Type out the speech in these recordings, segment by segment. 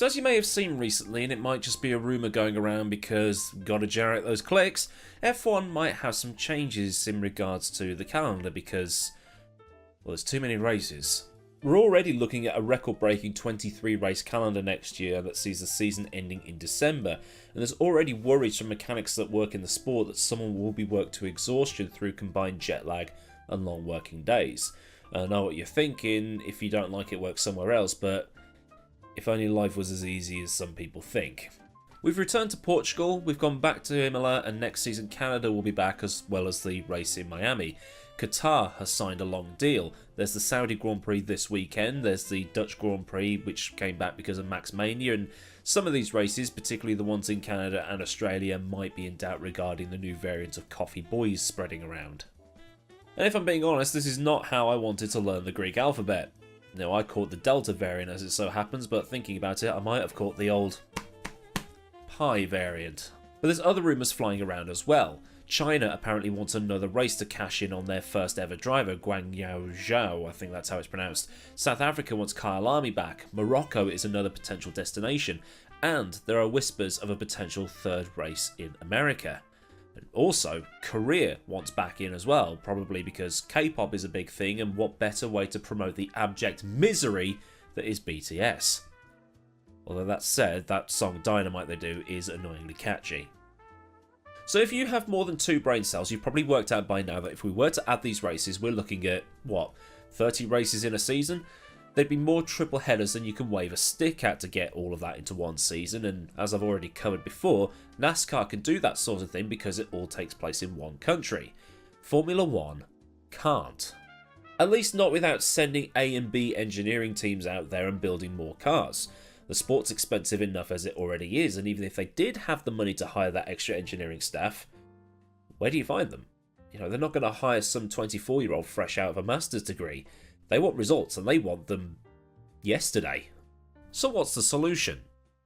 So as you may have seen recently, and it might just be a rumour going around because gotta generate those clicks, F1 might have some changes in regards to the calendar because, well, there's too many races. We're already looking at a record-breaking 23 race calendar next year that sees the season ending in December, and there's already worries from mechanics that work in the sport that someone will be worked to exhaustion through combined jet lag and long working days. I know what you're thinking, if you don't like it, work somewhere else, but if only life was as easy as some people think. We've returned to Portugal, we've gone back to Imola, and next season Canada will be back as well as the race in Miami. Qatar has signed a long deal. There's the Saudi Grand Prix this weekend, there's the Dutch Grand Prix which came back because of Max Mania, and some of these races, particularly the ones in Canada and Australia, might be in doubt regarding the new variant of Coffee Boys spreading around. And if I'm being honest, this is not how I wanted to learn the Greek alphabet. Now, I caught the Delta variant as it so happens, but thinking about it, I might have caught the old Pi variant. But there's other rumours flying around as well. China apparently wants another race to cash in on their first ever driver, Guang Yao Zhao, I think that's how it's pronounced. South Africa wants Kyle Army back, Morocco is another potential destination, and there are whispers of a potential third race in America. And also, Korea wants back in as well, probably because K-pop is a big thing, and what better way to promote the abject misery that is BTS. Although that said, that song Dynamite they do is annoyingly catchy. So if you have more than 2 brain cells, you've probably worked out by now that if we were to add these races, we're looking at, what, 30 races in a season? There'd be more triple headers than you can wave a stick at to get all of that into one season, and as I've already covered before, NASCAR can do that sort of thing because it all takes place in one country. Formula 1 can't. At least not without sending A and B engineering teams out there and building more cars. The sport's expensive enough as it already is, and even if they did have the money to hire that extra engineering staff, where do you find them? You know, they're not going to hire some 24-year-old fresh out of a master's degree. They want results, and they want them yesterday. So what's the solution?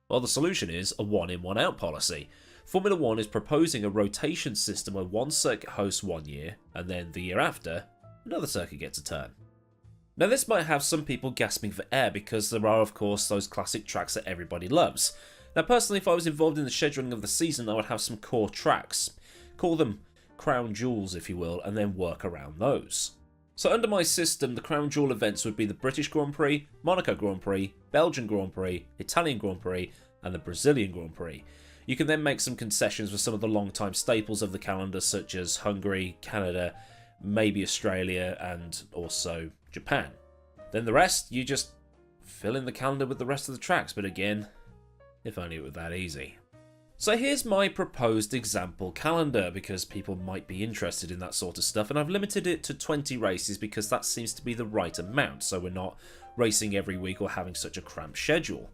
Well, the solution is a one-in, one-out policy. Formula 1 is proposing a rotation system where one circuit hosts 1 year, and then the year after, another circuit gets a turn. Now this might have some people gasping for air because there are of course those classic tracks that everybody loves. Now personally, if I was involved in the scheduling of the season, I would have some core tracks. Call them crown jewels if you will, and then work around those. So under my system, the crown jewel events would be the British Grand Prix, Monaco Grand Prix, Belgian Grand Prix, Italian Grand Prix, and the Brazilian Grand Prix. You can then make some concessions with some of the long-time staples of the calendar such as Hungary, Canada, maybe Australia, and also Japan. Then the rest, you just fill in the calendar with the rest of the tracks, but again, if only it were that easy. So here's my proposed example calendar, because people might be interested in that sort of stuff, and I've limited it to 20 races because that seems to be the right amount, so we're not racing every week or having such a cramped schedule.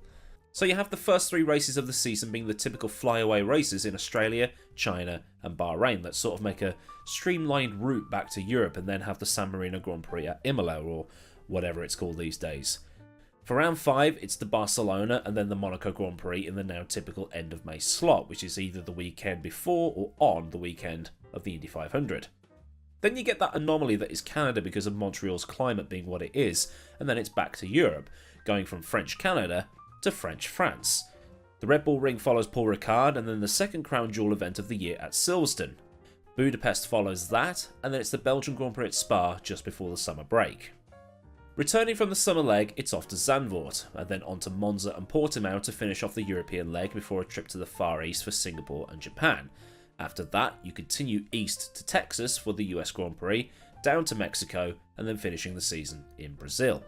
So you have the first 3 races of the season being the typical flyaway races in Australia, China and Bahrain that sort of make a streamlined route back to Europe, and then have the San Marino Grand Prix at Imola, or whatever it's called these days. For round 5, it's the Barcelona and then the Monaco Grand Prix in the now typical end of May slot, which is either the weekend before or on the weekend of the Indy 500. Then you get that anomaly that is Canada because of Montreal's climate being what it is, and then it's back to Europe, going from French Canada to French France. The Red Bull Ring follows Paul Ricard, and then the second crown jewel event of the year at Silverstone. Budapest follows that, and then it's the Belgian Grand Prix at Spa just before the summer break. Returning from the summer leg, it's off to Zandvoort, and then on to Monza and Portimao to finish off the European leg before a trip to the Far East for Singapore and Japan. After that, you continue east to Texas for the US Grand Prix, down to Mexico, and then finishing the season in Brazil.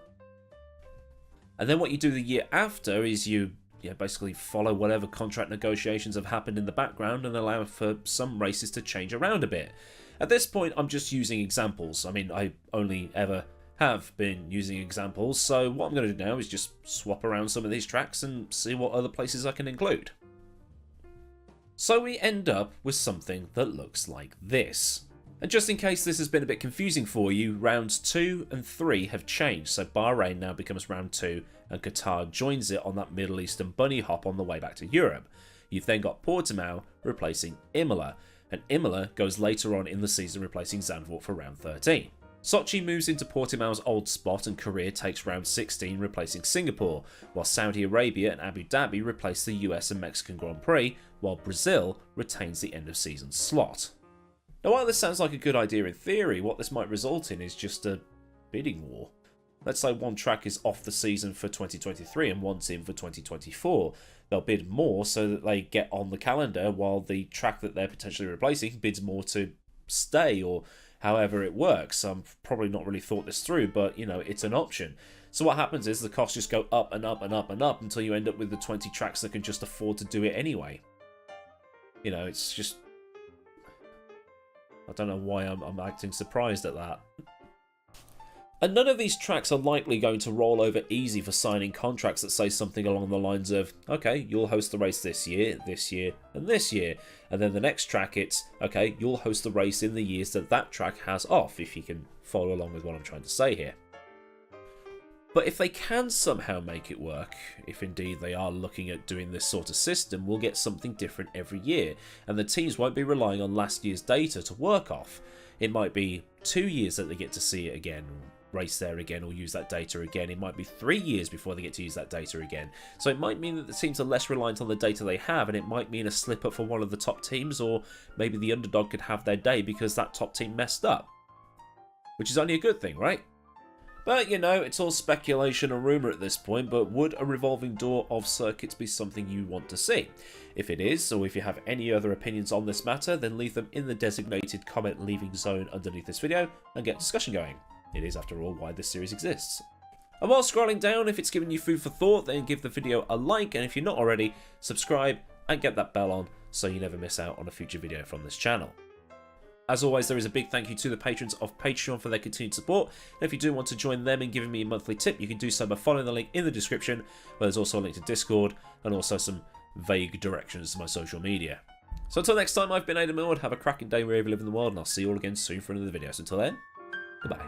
And then what you do the year after is you basically follow whatever contract negotiations have happened in the background and allow for some races to change around a bit. At this point, I'm just using examples. I mean, I only ever have been using examples, so what I'm going to do now is just swap around some of these tracks and see what other places I can include. So we end up with something that looks like this. And just in case this has been a bit confusing for you, rounds 2 and 3 have changed, so Bahrain now becomes round 2 and Qatar joins it on that Middle Eastern bunny hop on the way back to Europe. You've then got Portimao replacing Imola, and Imola goes later on in the season replacing Zandvoort for round 13. Sochi moves into Portimao's old spot and Korea takes round 16, replacing Singapore, while Saudi Arabia and Abu Dhabi replace the US and Mexican Grand Prix, while Brazil retains the end of season slot. Now, while this sounds like a good idea in theory, what this might result in is just a bidding war. Let's say one track is off the season for 2023 and one's in for 2024. They'll bid more so that they get on the calendar, while the track that they're potentially replacing bids more to stay, or however it works. I've probably not really thought this through, but, you know, it's an option. So what happens is the costs just go up and up and up and up until you end up with the 20 tracks that can just afford to do it anyway. You know, it's just... I don't know why I'm acting surprised at that. And none of these tracks are likely going to roll over easy for signing contracts that say something along the lines of, okay, you'll host the race this year, and this year. And then the next track it's, okay, you'll host the race in the years that that track has off, if you can follow along with what I'm trying to say here. But if they can somehow make it work, if indeed they are looking at doing this sort of system, we'll get something different every year, and the teams won't be relying on last year's data to work off. It might be 2 years that they get to see it again, race there again, or use that data again. It might be 3 years before they get to use that data again. So it might mean that the teams are less reliant on the data they have, and it might mean a slip up for one of the top teams, or maybe the underdog could have their day because that top team messed up. Which is only a good thing, right? But, you know, it's all speculation and rumour at this point, but would a revolving door of circuits be something you want to see? If it is, or if you have any other opinions on this matter, then leave them in the designated comment leaving zone underneath this video and get discussion going. It is, after all, why this series exists. And while scrolling down, if it's given you food for thought, then give the video a like, and if you're not already, subscribe and get that bell on so you never miss out on a future video from this channel. As always, there is a big thank you to the patrons of Patreon for their continued support, and if you do want to join them in giving me a monthly tip, you can do so by following the link in the description, where there's also a link to Discord, and also some vague directions to my social media. So until next time, I've been Aidan, have a cracking day wherever you live in the world, and I'll see you all again soon for another video. So until then, goodbye.